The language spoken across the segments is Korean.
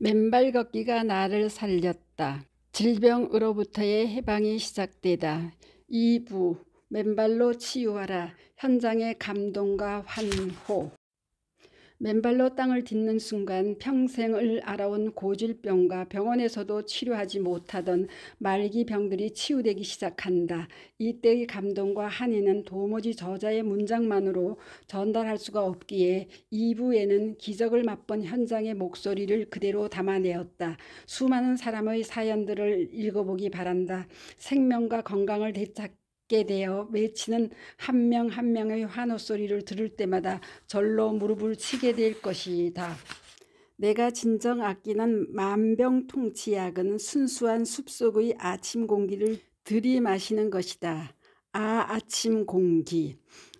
맨발 걷기가 나를 살렸다. 질병으로부터의 해방이 시작되다. 2부 맨발로 치유하라. 현장의 감동과 환호. 맨발로 땅을 딛는 순간 평생을 알아온 고질병과 병원에서도 치료하지 못하던 말기 병들이 치유되기 시작한다. 이때의 감동과 한의는 도무지 저자의 문장만으로 전달할 수가 없기에 2부에는 기적을 맛본 현장의 목소리를 그대로 담아내었다. 수많은 사람의 사연들을 읽어보기 바란다. 생명과 건강을 되찾게 되어 외치는 한 명 한 명의 환호 소리를 들을 때마다 절로 무릎을 치게 될 것이다. 내가 진정 아끼는 만병통치약은 순수한 숲속의 아침 공기를 들이마시는 것이다. 아침 공기.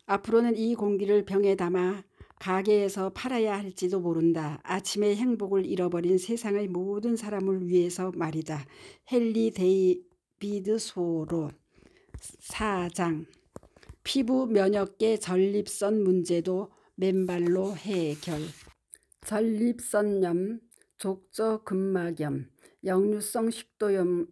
앞으로는 이 공기를 병에 담아 가게에서 팔아야 할지도 모른다. 아침의 행복을 잃어버린 세상의 모든 사람을 위해서 말이다. 헨리 데이비드 소로. 4장. 피부 면역계 전립선 문제도 맨발로 해결. 전립선염, 족저근막염, 역류성 식도염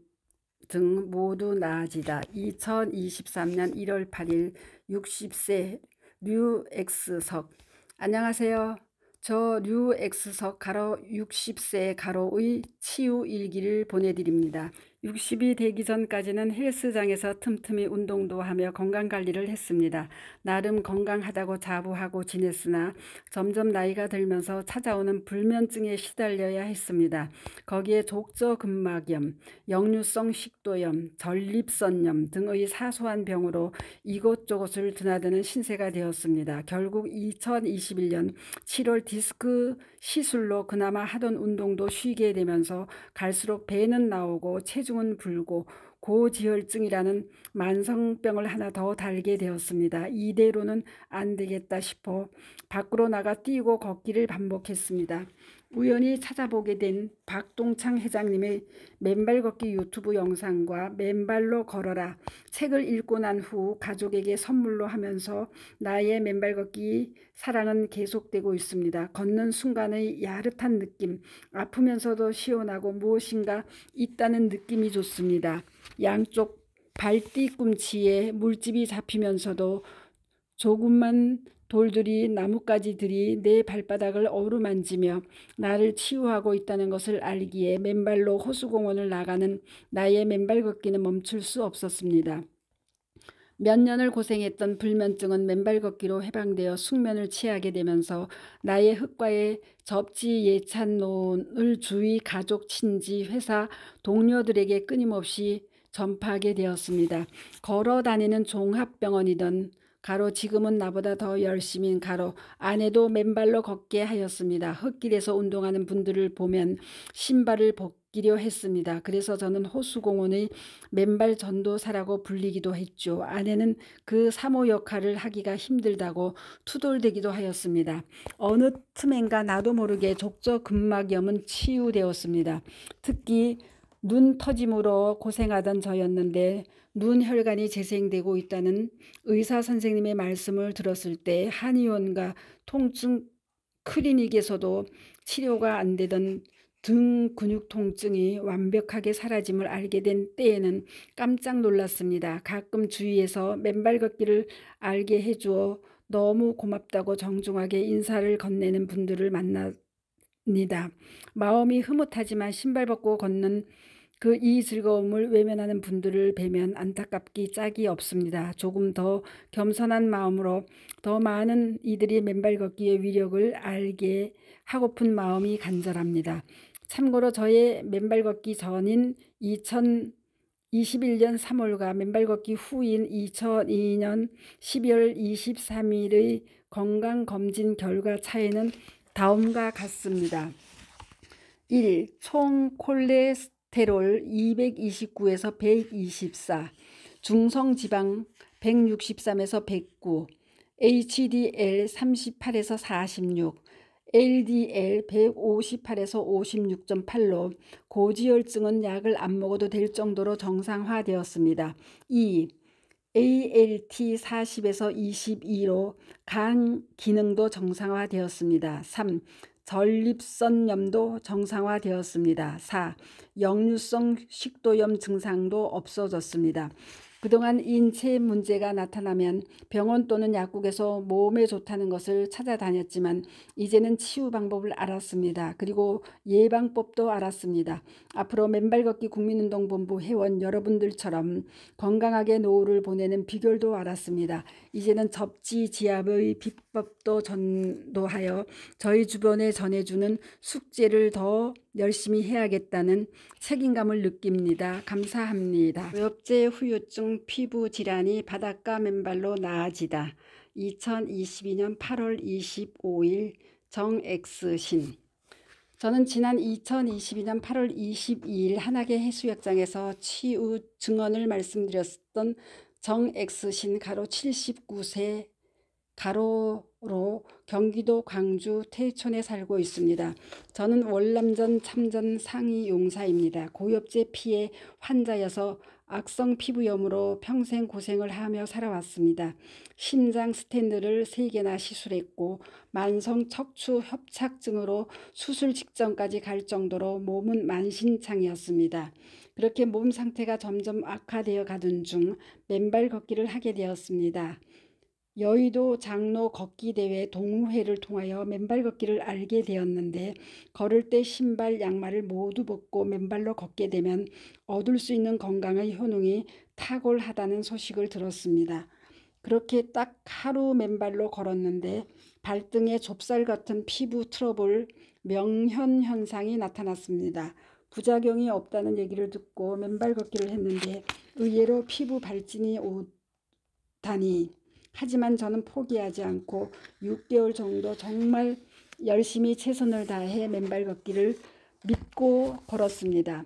등 모두 나아지다. 2023년 1월 8일 60세 류엑스석. 안녕하세요. 저 류엑스석 가로 60세 가로의 치유 일기를 보내드립니다. 60이 되기 전까지는 헬스장에서 틈틈이 운동도 하며 건강관리를 했습니다. 나름 건강하다고 자부하고 지냈으나 점점 나이가 들면서 찾아오는 불면증에 시달려야 했습니다. 거기에 족저근막염, 역류성 식도염, 전립선염 등의 사소한 병으로 이곳저곳을 드나드는 신세가 되었습니다. 결국 2021년 7월 디스크 시술로 그나마 하던 운동도 쉬게 되면서 갈수록 배는 나오고 체중은 불고 고지혈증이라는 만성병을 하나 더 달게 되었습니다. 이대로는 안 되겠다 싶어 밖으로 나가 뛰고 걷기를 반복했습니다. 우연히 찾아보게 된 박동창 회장님의 맨발 걷기 유튜브 영상과 맨발로 걸어라 책을 읽고 난 후 가족에게 선물로 하면서 나의 맨발 걷기 사랑은 계속되고 있습니다. 걷는 순간의 야릇한 느낌, 아프면서도 시원하고 무엇인가 있다는 느낌이 좋습니다. 양쪽 발뒤꿈치에 물집이 잡히면서도 조금만 돌들이 나뭇가지들이 내 발바닥을 어루만지며 나를 치유하고 있다는 것을 알기에 맨발로 호수공원을 나가는 나의 맨발 걷기는 멈출 수 없었습니다. 몇 년을 고생했던 불면증은 맨발 걷기로 해방되어 숙면을 취하게 되면서 나의 흙과의 접지 예찬론을 주위 가족, 친지, 회사, 동료들에게 끊임없이 전파하게 되었습니다. 걸어 다니는 종합병원이던 가로 지금은 나보다 더 열심인 가로 아내도 맨발로 걷게 하였습니다. 흙길에서 운동하는 분들을 보면 신발을 벗기려 했습니다. 그래서 저는 호수공원의 맨발 전도사라고 불리기도 했죠. 아내는 그 사모 역할을 하기가 힘들다고 투덜대기도 하였습니다. 어느 틈엔가 나도 모르게 족저근막염은 치유되었습니다. 특히 눈 터짐으로 고생하던 저였는데 눈 혈관이 재생되고 있다는 의사 선생님의 말씀을 들었을 때 한의원과 통증 클리닉에서도 치료가 안 되던 등 근육 통증이 완벽하게 사라짐을 알게 된 때에는 깜짝 놀랐습니다. 가끔 주위에서 맨발 걷기를 알게 해주어 너무 고맙다고 정중하게 인사를 건네는 분들을 만납니다. 마음이 흐뭇하지만 신발 벗고 걷는 그 이 즐거움을 외면하는 분들을 뵈면 안타깝기 짝이 없습니다. 조금 더 겸손한 마음으로 더 많은 이들이 맨발 걷기의 위력을 알게 하고픈 마음이 간절합니다. 참고로 저의 맨발 걷기 전인 2021년 3월과 맨발 걷기 후인 2002년 12월 23일의 건강검진 결과 차이는 다음과 같습니다. 1. 총 콜레스테롤 229에서 124, 중성지방 163에서 109, HDL 38에서 46, LDL 158에서 56.8로 고지혈증은 약을 안 먹어도 될 정도로 정상화되었습니다. 2. ALT 40에서 22로 간 기능도 정상화되었습니다. 3. 전립선염도 정상화되었습니다. 4. 역류성 식도염 증상도 없어졌습니다. 그동안 인체 문제가 나타나면 병원 또는 약국에서 몸에 좋다는 것을 찾아다녔지만 이제는 치유 방법을 알았습니다. 그리고 예방법도 알았습니다. 앞으로 맨발걷기 국민운동본부 회원 여러분들처럼 건강하게 노후를 보내는 비결도 알았습니다. 이제는 접지지압의 비법도 전도하여 저희 주변에 전해주는 숙제를 더 열심히 해야겠다는 책임감을 느낍니다. 감사합니다. 고엽제 후유증 피부 질환이 바닷가 맨발로 나아지다. 2022년 8월 25일 정X신. 저는 지난 2022년 8월 22일 한화계 해수욕장에서 치유 증언을 말씀드렸던 정X신 가로 79세 가로로 경기도 광주 태촌에 살고 있습니다. 저는 월남전 참전 상위 용사입니다. 고엽제 피해 환자여서 악성 피부염으로 평생 고생을 하며 살아왔습니다. 심장 스텐트를 3개나 시술했고 만성 척추 협착증으로 수술 직전까지 갈 정도로 몸은 만신창이었습니다. 그렇게 몸 상태가 점점 악화되어 가던 중 맨발 걷기를 하게 되었습니다. 여의도 장로 걷기 대회 동호회를 통하여 맨발 걷기를 알게 되었는데 걸을 때 신발, 양말을 모두 벗고 맨발로 걷게 되면 얻을 수 있는 건강의 효능이 탁월하다는 소식을 들었습니다. 그렇게 딱 하루 맨발로 걸었는데 발등에 좁쌀 같은 피부 트러블 명현 현상이 나타났습니다. 부작용이 없다는 얘기를 듣고 맨발 걷기를 했는데 의외로 피부 발진이 오다니. 하지만 저는 포기하지 않고 6개월 정도 정말 열심히 최선을 다해 맨발 걷기를 믿고 걸었습니다.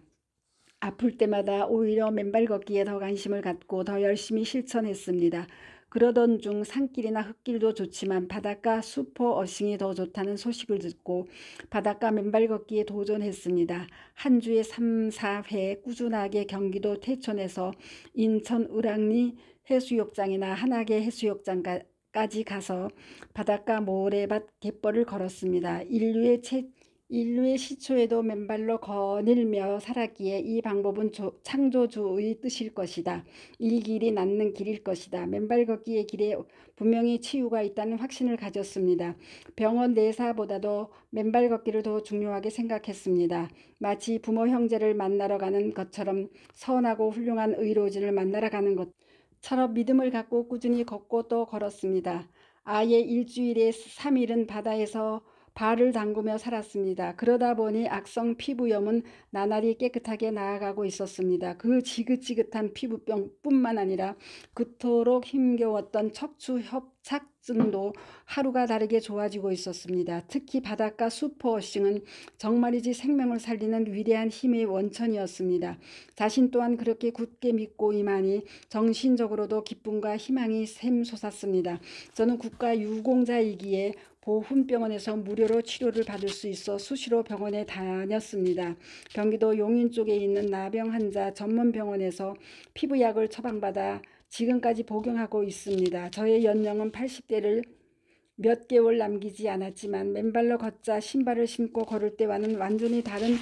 아플 때마다 오히려 맨발 걷기에 더 관심을 갖고 더 열심히 실천했습니다. 그러던 중 산길이나 흙길도 좋지만 바닷가 슈퍼 어싱이 더 좋다는 소식을 듣고 바닷가 맨발 걷기에 도전했습니다. 한 주에 3, 4회 꾸준하게 경기도 태촌에서 인천 을왕리 해수욕장이나 한화계 해수욕장까지 가서 바닷가 모래밭 갯벌을 걸었습니다. 인류의 시초에도 맨발로 거닐며 살았기에 이 방법은 창조주의 뜻일 것이다. 이 길이 낫는 길일 것이다. 맨발 걷기의 길에 분명히 치유가 있다는 확신을 가졌습니다. 병원 내사보다도 맨발 걷기를 더 중요하게 생각했습니다. 마치 부모 형제를 만나러 가는 것처럼 선하고 훌륭한 의료진을 만나러 가는 것처럼 믿음을 갖고 꾸준히 걷고 또 걸었습니다. 아예 일주일에 3일은 바다에서 발을 담그며 살았습니다. 그러다 보니 악성 피부염은 나날이 깨끗하게 나아가고 있었습니다. 그 지긋지긋한 피부병뿐만 아니라 그토록 힘겨웠던 척추 협착증도 하루가 다르게 좋아지고 있었습니다. 특히 바닷가 슈퍼워싱은 정말이지 생명을 살리는 위대한 힘의 원천이었습니다. 자신 또한 그렇게 굳게 믿고 임하니 정신적으로도 기쁨과 희망이 샘솟았습니다. 저는 국가 유공자이기에 보훈병원에서 무료로 치료를 받을 수 있어 수시로 병원에 다녔습니다. 경기도 용인 쪽에 있는 나병 환자 전문병원에서 피부약을 처방받아 지금까지 복용하고 있습니다. 저의 연령은 80대를 몇 개월 남기지 않았지만 맨발로 걷자 신발을 신고 걸을 때와는 완전히 다른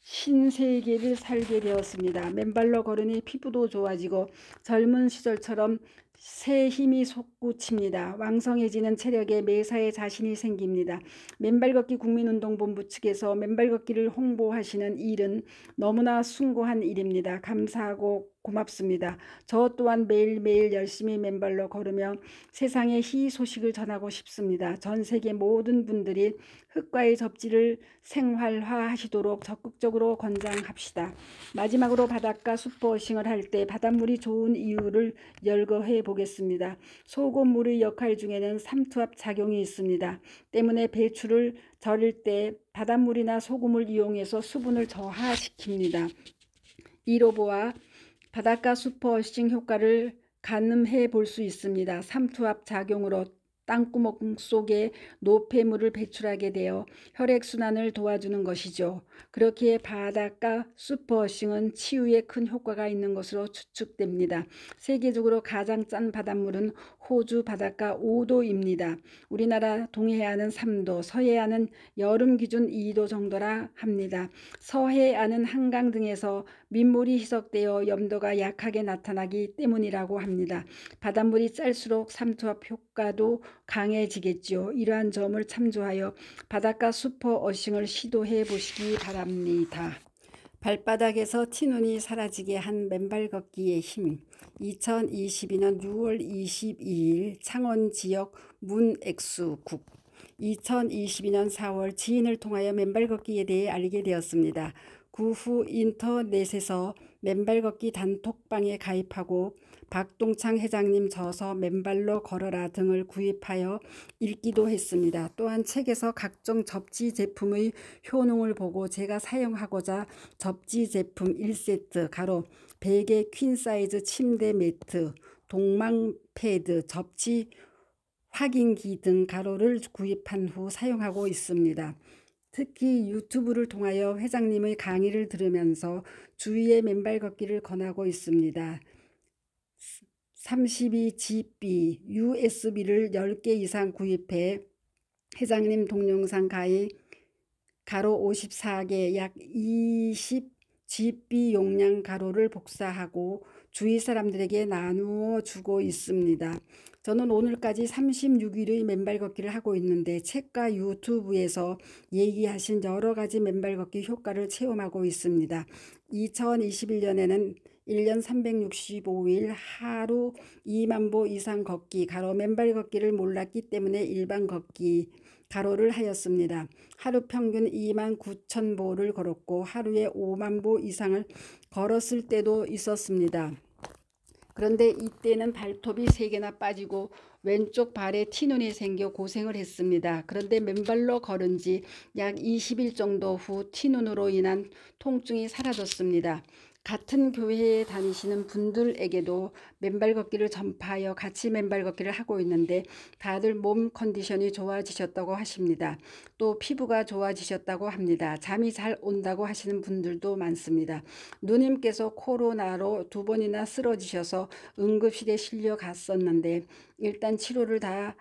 신세계를 살게 되었습니다. 맨발로 걸으니 피부도 좋아지고 젊은 시절처럼 새 힘이 솟구칩니다. 왕성해지는 체력에 매사에 자신이 생깁니다. 맨발걷기 국민운동본부 측에서 맨발걷기를 홍보하시는 일은 너무나 숭고한 일입니다. 감사하고 고맙습니다. 저 또한 매일매일 열심히 맨발로 걸으며 세상에 희소식을 전하고 싶습니다. 전 세계 모든 분들이 흙과의 접지를 생활화하시도록 적극적으로 권장합시다. 마지막으로 바닷가 슈퍼워싱을 할 때 바닷물이 좋은 이유를 열거해 보겠습니다. 소금물의 역할 중에는 삼투압 작용이 있습니다. 때문에 배추를 절일 때 바닷물이나 소금을 이용해서 수분을 저하시킵니다. 이로 보아 바닷가 슈퍼워싱 효과를 가늠해 볼 수 있습니다. 삼투압 작용으로 땅구멍 속에 노폐물을 배출하게 되어 혈액순환을 도와주는 것이죠. 그렇기에 바닷가 슈퍼워싱은 치유에 큰 효과가 있는 것으로 추측됩니다. 세계적으로 가장 짠 바닷물은 호주 바닷가 5도입니다. 우리나라 동해안은 3도, 서해안은 여름 기준 2도 정도라 합니다. 서해안은 한강 등에서 민물이 희석되어 염도가 약하게 나타나기 때문이라고 합니다. 바닷물이 짤수록 삼투압 효과도 강해지겠지요. 이러한 점을 참조하여 바닷가 슈퍼워싱을 시도해 보시기 바랍니다. 발바닥에서 티눈이 사라지게 한 맨발 걷기의 힘. 2022년 6월 22일 창원 지역 문액수국. 2022년 4월 지인을 통하여 맨발 걷기에 대해 알게 되었습니다. 그 후 인터넷에서 맨발 걷기 단톡방에 가입하고 박동창 회장님 저서 맨발로 걸어라 등을 구입하여 읽기도 했습니다. 또한 책에서 각종 접지 제품의 효능을 보고 제가 사용하고자 접지 제품 1세트 가로 베개 퀸 사이즈 침대 매트, 동망 패드, 접지 확인기 등 가로를 구입한 후 사용하고 있습니다. 특히 유튜브를 통하여 회장님의 강의를 들으면서 주위에 맨발 걷기를 권하고 있습니다. 32GB USB를 10개 이상 구입해 회장님 동영상 가입 가로 54개 약 20GB 용량 가로를 복사하고 주위 사람들에게 나누어 주고 있습니다. 저는 오늘까지 36일의 맨발 걷기를 하고 있는데 책과 유튜브에서 얘기하신 여러 가지 맨발 걷기 효과를 체험하고 있습니다. 2021년에는 1년 365일 하루 2만 보 이상 걷기 가로 맨발 걷기를 몰랐기 때문에 일반 걷기 가로를 하였습니다. 하루 평균 2만 9천 보를 걸었고 하루에 5만 보 이상을 걸었을 때도 있었습니다. 그런데 이때는 발톱이 3개나 빠지고 왼쪽 발에 티눈이 생겨 고생을 했습니다. 그런데 맨발로 걸은 지 약 20일 정도 후 티눈으로 인한 통증이 사라졌습니다. 같은 교회에 다니시는 분들에게도 맨발 걷기를 전파하여 같이 맨발 걷기를 하고 있는데 다들 몸 컨디션이 좋아지셨다고 하십니다. 또 피부가 좋아지셨다고 합니다. 잠이 잘 온다고 하시는 분들도 많습니다. 누님께서 코로나로 2번이나 쓰러지셔서 응급실에 실려 갔었는데 일단 치료를 다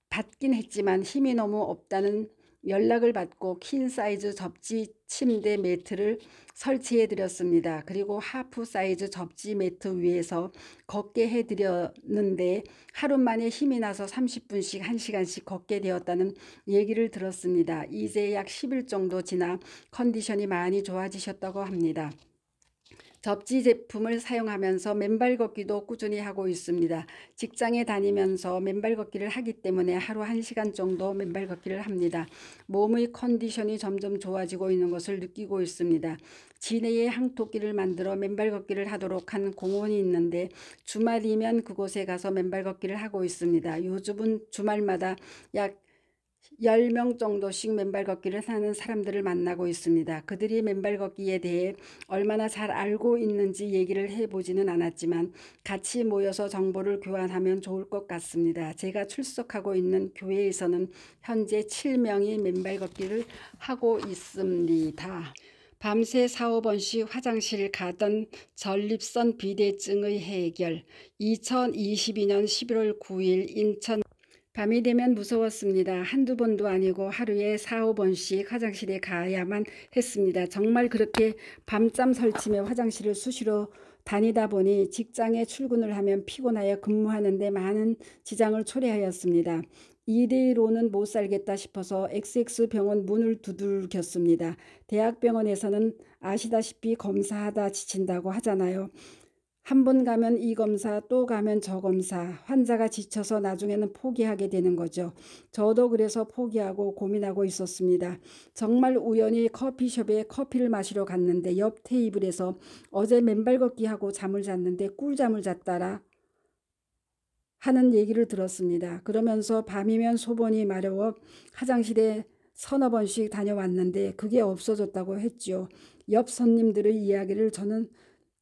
받긴 했지만 힘이 너무 없다는 연락을 받고 퀸 사이즈 접지 침대 매트를 설치해 드렸습니다. 그리고 하프 사이즈 접지 매트 위에서 걷게 해 드렸는데 하루 만에 힘이 나서 30분씩 1시간씩 걷게 되었다는 얘기를 들었습니다. 이제 약 10일 정도 지나 컨디션이 많이 좋아지셨다고 합니다. 접지 제품을 사용하면서 맨발 걷기도 꾸준히 하고 있습니다. 직장에 다니면서 맨발 걷기를 하기 때문에 하루 1시간 정도 맨발 걷기를 합니다. 몸의 컨디션이 점점 좋아지고 있는 것을 느끼고 있습니다. 진해에 항토끼를 만들어 맨발 걷기를 하도록 한 공원이 있는데 주말이면 그곳에 가서 맨발 걷기를 하고 있습니다. 요즘은 주말마다 약 10명 정도씩 맨발 걷기를 하는 사람들을 만나고 있습니다. 그들이 맨발 걷기에 대해 얼마나 잘 알고 있는지 얘기를 해보지는 않았지만 같이 모여서 정보를 교환하면 좋을 것 같습니다. 제가 출석하고 있는 교회에서는 현재 7명이 맨발 걷기를 하고 있습니다. 밤새 4~5번씩 화장실 가던 전립선 비대증의 해결. 2022년 11월 9일 인천 밤이 되면 무서웠습니다. 한두 번도 아니고 하루에 4~5번씩 화장실에 가야만 했습니다. 정말 그렇게 밤잠 설치며 화장실을 수시로 다니다 보니 직장에 출근을 하면 피곤하여 근무하는데 많은 지장을 초래하였습니다. 이대로는 못 살겠다 싶어서 XX병원 문을 두들겼습니다. 대학병원에서는 아시다시피 검사하다 지친다고 하잖아요. 한 번 가면 이 검사, 또 가면 저 검사, 환자가 지쳐서 나중에는 포기하게 되는 거죠. 저도 그래서 포기하고 고민하고 있었습니다. 정말 우연히 커피숍에 커피를 마시러 갔는데 옆 테이블에서 어제 맨발 걷기 하고 잠을 잤는데 꿀잠을 잤다라 하는 얘기를 들었습니다. 그러면서 밤이면 소변이 마려워 화장실에 서너 번씩 다녀왔는데 그게 없어졌다고 했죠. 옆 손님들의 이야기를 저는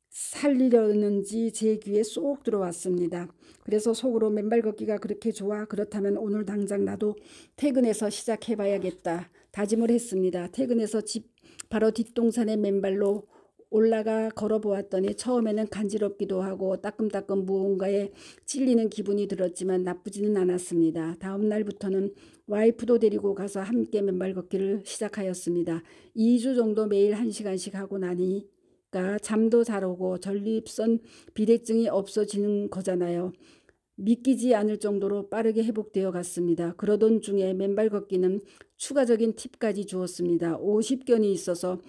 살리려는지 제 귀에 쏙 들어왔습니다. 그래서 속으로 맨발 걷기가 그렇게 좋아? 그렇다면 오늘 당장 나도 퇴근해서 시작해봐야겠다 다짐을 했습니다. 퇴근해서 집 바로 뒷동산에 맨발로 올라가 걸어보았더니 처음에는 간지럽기도 하고 따끔따끔 무언가에 찔리는 기분이 들었지만 나쁘지는 않았습니다. 다음 날부터는 와이프도 데리고 가서 함께 맨발 걷기를 시작하였습니다. 2주 정도 매일 1시간씩 하고 나니까 잠도 잘 오고 전립선 비대증이 없어지는 거잖아요. 믿기지 않을 정도로 빠르게 회복되어 갔습니다. 그러던 중에 맨발 걷기는 추가적인 팁까지 주었습니다. 50견이 있어서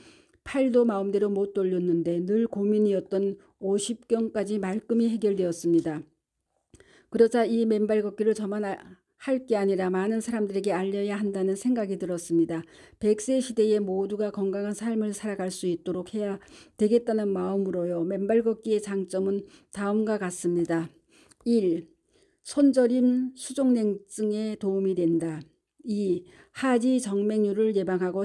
팔도 마음대로 못 돌렸는데 늘 고민이었던 50견까지 말끔히 해결되었습니다. 그러자 이 맨발 걷기를 저만 할 게 아니라 많은 사람들에게 알려야 한다는 생각이 들었습니다. 100세 시대에 모두가 건강한 삶을 살아갈 수 있도록 해야 되겠다는 마음으로요. 맨발 걷기의 장점은 다음과 같습니다. 1. 손저림 수족냉증에 도움이 된다. 2. 하지 정맥류를 예방하고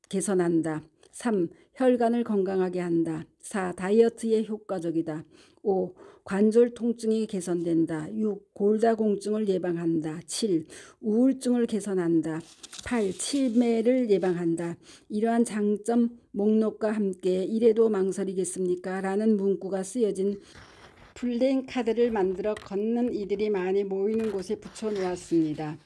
개선한다. 3. 혈관을 건강하게 한다. 4. 다이어트에 효과적이다. 5. 관절 통증이 개선된다. 6. 골다공증을 예방한다. 7. 우울증을 개선한다. 8. 치매를 예방한다. 이러한 장점 목록과 함께 이래도 망설이겠습니까? 라는 문구가 쓰여진 플랜카드를 만들어 걷는 이들이 많이 모이는 곳에 붙여놓았습니다.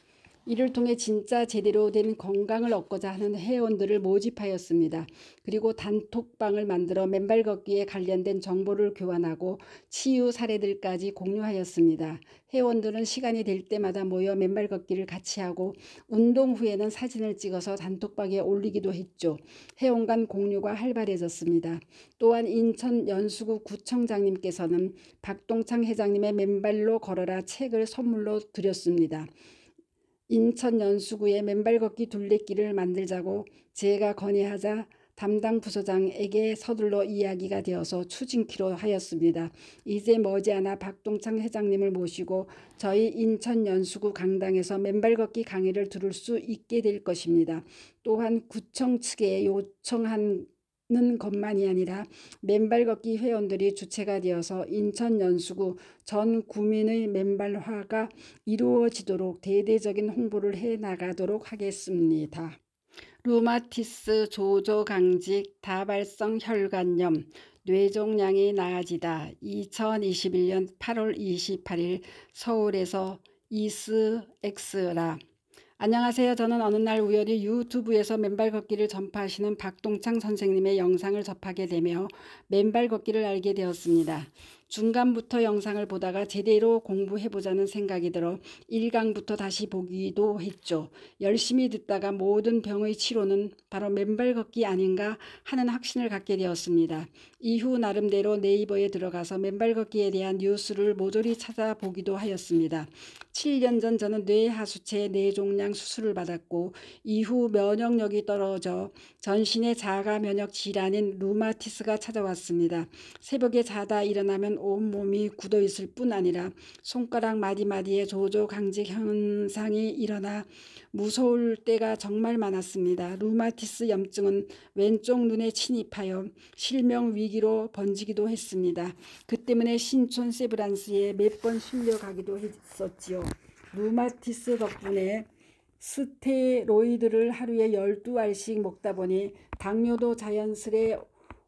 이를 통해 진짜 제대로 된 건강을 얻고자 하는 회원들을 모집하였습니다. 그리고 단톡방을 만들어 맨발 걷기에 관련된 정보를 교환하고 치유 사례들까지 공유하였습니다. 회원들은 시간이 될 때마다 모여 맨발 걷기를 같이 하고 운동 후에는 사진을 찍어서 단톡방에 올리기도 했죠. 회원 간 공유가 활발해졌습니다. 또한 인천 연수구 구청장님께서는 박동창 회장님의 맨발로 걸어라 책을 선물로 드렸습니다. 인천 연수구에 맨발 걷기 둘레길을 만들자고 제가 건의하자 담당 부서장에게 서둘러 이야기가 되어서 추진키로 하였습니다. 이제 머지않아 박동창 회장님을 모시고 저희 인천 연수구 강당에서 맨발 걷기 강의를 들을 수 있게 될 것입니다. 또한 구청 측에 요청한 는 것만이 아니라 맨발 걷기 회원들이 주체가 되어서 인천 연수구 전 구민의 맨발화가 이루어지도록 대대적인 홍보를 해 나가도록 하겠습니다. 루마티스, 조조강직, 다발성 혈관염, 뇌종양이 나아지다. 2021년 8월 28일 서울에서 이스엑스라. 안녕하세요. 저는 어느 날 우연히 유튜브에서 맨발 걷기를 전파하시는 박동창 선생님의 영상을 접하게 되며 맨발 걷기를 알게 되었습니다. 중간부터 영상을 보다가 제대로 공부해보자는 생각이 들어 1강부터 다시 보기도 했죠. 열심히 듣다가 모든 병의 치료는 바로 맨발 걷기 아닌가 하는 확신을 갖게 되었습니다. 이후 나름대로 네이버에 들어가서 맨발 걷기에 대한 뉴스를 모조리 찾아보기도 하였습니다. 7년 전 저는 뇌하수체 뇌종양 수술을 받았고 이후 면역력이 떨어져 전신의 자가 면역 질환인 루마티스가 찾아왔습니다. 새벽에 자다 일어나면 온몸이 굳어 있을 뿐 아니라 손가락 마디마디에 조조강직 현상이 일어나 무서울 때가 정말 많았습니다. 루마티스 염증은 왼쪽 눈에 침입하여 실명 위기로 번지기도 했습니다. 그 때문에 신촌 세브란스에 몇 번 실려가기도 했었지요. 루마티스 덕분에 스테로이드를 하루에 12알씩 먹다 보니 당뇨도 자연스레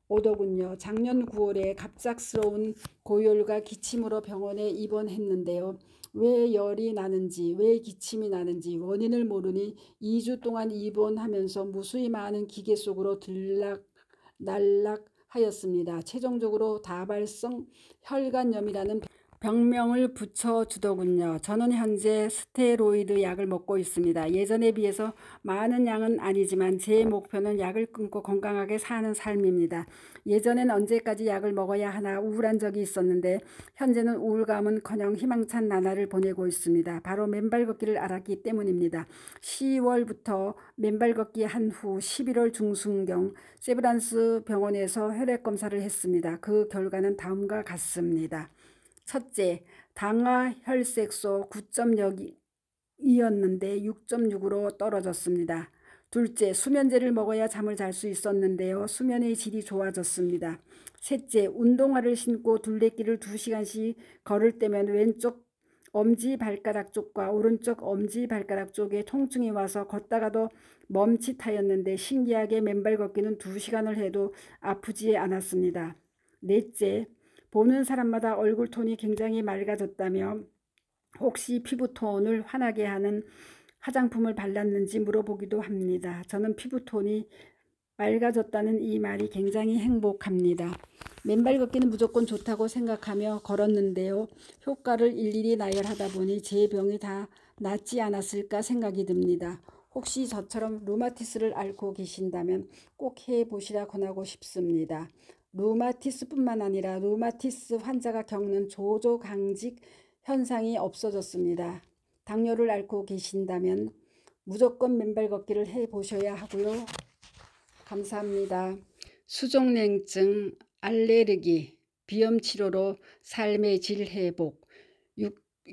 오더군요. 작년 9월에 갑작스러운 고열과 기침으로 병원에 입원했는데요. 왜 열이 나는지 왜 기침이 나는지 원인을 모르니 2주 동안 입원하면서 무수히 많은 기계 속으로 들락날락하였습니다. 최종적으로 다발성 혈관염이라는 병명을 붙여주더군요. 저는 현재 스테로이드 약을 먹고 있습니다. 예전에 비해서 많은 양은 아니지만 제 목표는 약을 끊고 건강하게 사는 삶입니다. 예전엔 언제까지 약을 먹어야 하나 우울한 적이 있었는데 현재는 우울감은커녕 희망찬 나날을 보내고 있습니다. 바로 맨발 걷기를 알았기 때문입니다. 10월부터 맨발 걷기 한 후 11월 중순경 세브란스 병원에서 혈액 검사를 했습니다. 그 결과는 다음과 같습니다. 첫째, 당화 혈색소 9.0이었는데 6.6으로 떨어졌습니다. 둘째, 수면제를 먹어야 잠을 잘 수 있었는데요. 수면의 질이 좋아졌습니다. 셋째, 운동화를 신고 둘레길을 2시간씩 걸을 때면 왼쪽 엄지발가락 쪽과 오른쪽 엄지발가락 쪽에 통증이 와서 걷다가도 멈칫하였는데 신기하게 맨발 걷기는 2시간을 해도 아프지 않았습니다. 넷째, 보는 사람마다 얼굴 톤이 굉장히 맑아졌다며 혹시 피부톤을 환하게 하는 화장품을 발랐는지 물어보기도 합니다. 저는 피부톤이 맑아졌다는 이 말이 굉장히 행복합니다. 맨발 걷기는 무조건 좋다고 생각하며 걸었는데요. 효과를 일일이 나열하다 보니 제 병이 다 낫지 않았을까 생각이 듭니다. 혹시 저처럼 루마티스를 앓고 계신다면 꼭 해보시라 권하고 싶습니다. 루마티스뿐만 아니라 루마티스 환자가 겪는 조조강직 현상이 없어졌습니다. 당뇨를 앓고 계신다면 무조건 맨발 걷기를 해보셔야 하고요. 감사합니다. 수족냉증, 알레르기, 비염 치료로 삶의 질 회복.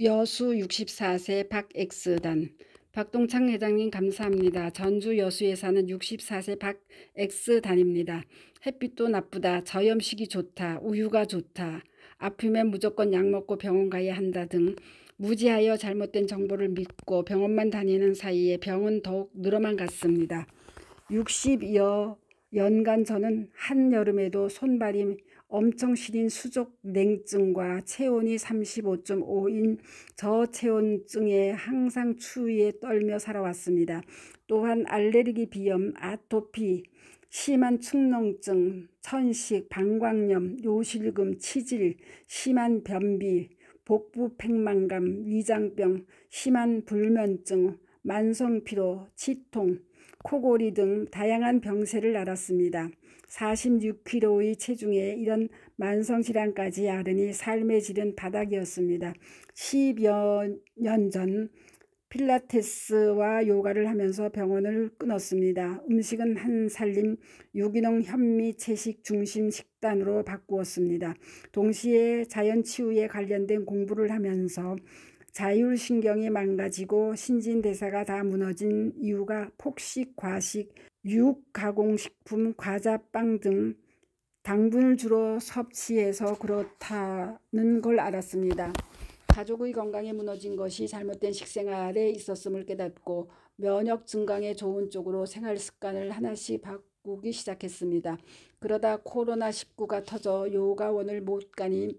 여수 64세 박X단. 박동창 회장님 감사합니다. 전주 여수에 사는 64세 박X단입니다. 햇빛도 나쁘다, 저염식이 좋다, 우유가 좋다, 아프면 무조건 약 먹고 병원 가야 한다 등 무지하여 잘못된 정보를 믿고 병원만 다니는 사이에 병은 더욱 늘어만 갔습니다. 60여 년간 저는 한여름에도 손발이 엄청 시린 수족냉증과 체온이 35.5인 저체온증에 항상 추위에 떨며 살아왔습니다. 또한 알레르기, 비염, 아토피, 심한 축농증, 천식, 방광염, 요실금, 치질, 심한 변비, 복부 팽만감, 위장병, 심한 불면증, 만성피로, 치통, 코골이 등 다양한 병세를 앓았습니다. 46kg의 체중에 이런 만성질환까지 앓으니 삶의 질은 바닥이었습니다. 10여 년 전 필라테스와 요가를 하면서 병원을 끊었습니다. 음식은 한살림 유기농 현미 채식 중심 식단으로 바꾸었습니다. 동시에 자연치유에 관련된 공부를 하면서 자율신경이 망가지고 신진대사가 다 무너진 이유가 폭식, 과식, 육가공식품, 과자, 빵 등 당분을 주로 섭취해서 그렇다는 걸 알았습니다. 가족의 건강에 무너진 것이 잘못된 식생활에 있었음을 깨닫고 면역 증강에 좋은 쪽으로 생활 습관을 하나씩 바꾸기 시작했습니다. 그러다 코로나19가 터져 요가원을 못 가니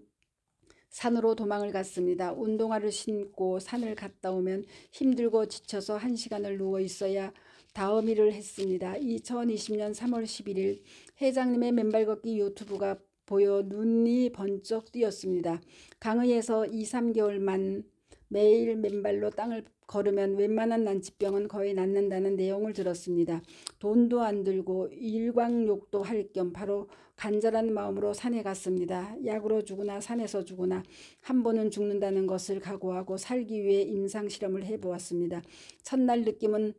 산으로 도망을 갔습니다. 운동화를 신고 산을 갔다 오면 힘들고 지쳐서 1시간을 누워 있어야 다음 일을 했습니다. 2020년 3월 11일 회장님의 맨발 걷기 유튜브가 보여 눈이 번쩍 띄었습니다. 강의에서 2~3개월만 매일 맨발로 땅을 걸으면 웬만한 난치병은 거의 낫는다는 내용을 들었습니다. 돈도 안 들고 일광욕도 할 겸 바로 간절한 마음으로 산에 갔습니다. 약으로 죽으나 산에서 죽으나 한 번은 죽는다는 것을 각오하고 살기 위해 임상실험을 해보았습니다. 첫날 느낌은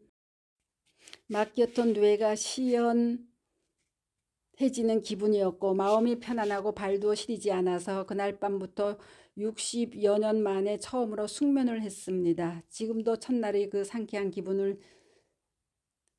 맡겼던 뇌가 시원해지는 기분이었고 마음이 편안하고 발도 시리지 않아서 그날 밤부터 60여 년 만에 처음으로 숙면을 했습니다. 지금도 첫날의 그 상쾌한 기분을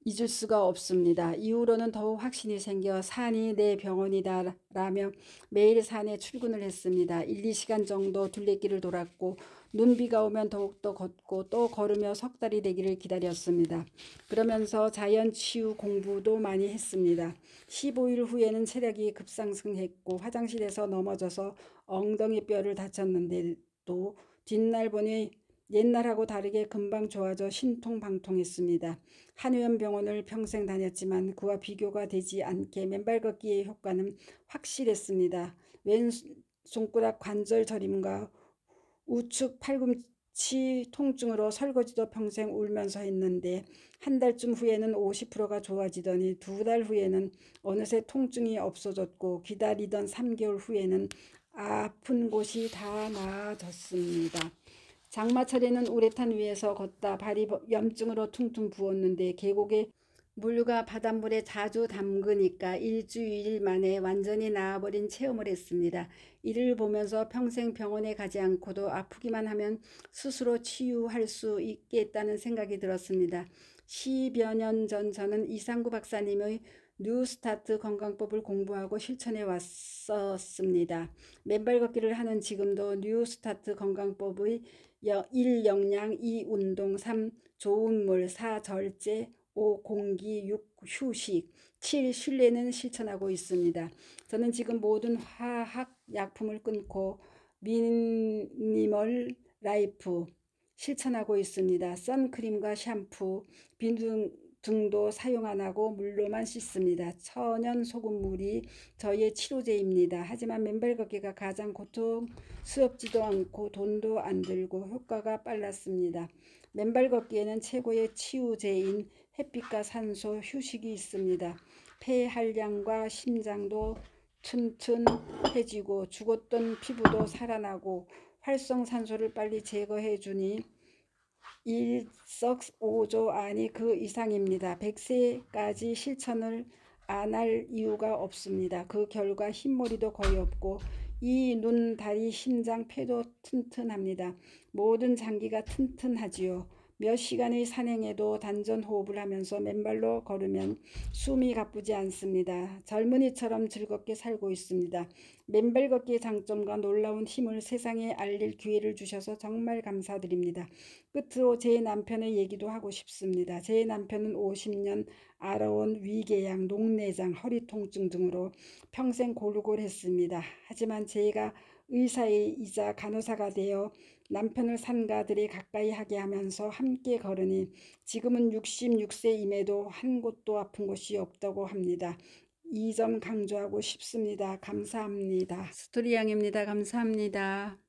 잊을 수가 없습니다. 이후로는 더욱 확신이 생겨 산이 내 병원이다 라며 매일 산에 출근을 했습니다. 1~2시간 정도 둘레길을 돌았고 눈비가 오면 더욱더 걷고 또 걸으며 석 달이 되기를 기다렸습니다. 그러면서 자연치유 공부도 많이 했습니다. 15일 후에는 체력이 급상승했고 화장실에서 넘어져서 엉덩이 뼈를 다쳤는데도 뒷날 보니 옛날하고 다르게 금방 좋아져 신통방통했습니다. 한의원병원을 평생 다녔지만 그와 비교가 되지 않게 맨발 걷기의 효과는 확실했습니다. 왼손가락 관절 저림과 우측 팔꿈치 통증으로 설거지도 평생 울면서 했는데 한 달쯤 후에는 50%가 좋아지더니 2달 후에는 어느새 통증이 없어졌고 기다리던 3개월 후에는 아픈 곳이 다 나아졌습니다. 장마철에는 우레탄 위에서 걷다 발이 염증으로 퉁퉁 부었는데 계곡에 물과 바닷물에 자주 담그니까 일주일 만에 완전히 나아버린 체험을 했습니다. 이를 보면서 평생 병원에 가지 않고도 아프기만 하면 스스로 치유할 수 있겠다는 생각이 들었습니다. 10여 년 전 저는 이상구 박사님의 뉴스타트 건강법을 공부하고 실천해 왔었습니다. 맨발 걷기를 하는 지금도 뉴스타트 건강법의 1. 영양, 2. 운동, 3. 좋은 물, 4. 절제, 5. 공기, 6. 휴식, 7. 신뢰는 실천하고 있습니다. 저는 지금 모든 화학 약품을 끊고 미니멀 라이프 실천하고 있습니다. 선크림과 샴푸, 비누 등도 사용 안 하고 물로만 씻습니다. 천연 소금물이 저희의 치료제입니다. 하지만 맨발 걷기가 가장 고통스럽지도 않고 돈도 안 들고 효과가 빨랐습니다. 맨발 걷기에는 최고의 치유제인 햇빛과 산소, 휴식이 있습니다. 폐활량과 심장도 튼튼해지고 죽었던 피부도 살아나고 활성산소를 빨리 제거해주니 일석오조 아니 그 이상입니다. 100세까지 실천을 안 할 이유가 없습니다. 그 결과 흰머리도 거의 없고 이 눈, 다리, 심장, 폐도 튼튼합니다. 모든 장기가 튼튼하지요. 몇 시간의 산행에도 단전 호흡을 하면서 맨발로 걸으면 숨이 가쁘지 않습니다. 젊은이처럼 즐겁게 살고 있습니다. 맨발 걷기의 장점과 놀라운 힘을 세상에 알릴 기회를 주셔서 정말 감사드립니다. 끝으로 제 남편의 얘기도 하고 싶습니다. 제 남편은 50년 알아온 위궤양, 녹내장, 허리 통증 등으로 평생 골골했습니다. 하지만 제가 의사이자 간호사가 되어 남편을 산가들이 가까이 하게 하면서 함께 걸으니 지금은 66세임에도 한 곳도 아픈 곳이 없다고 합니다. 이 점 강조하고 싶습니다. 감사합니다. 스토리양입니다. 감사합니다.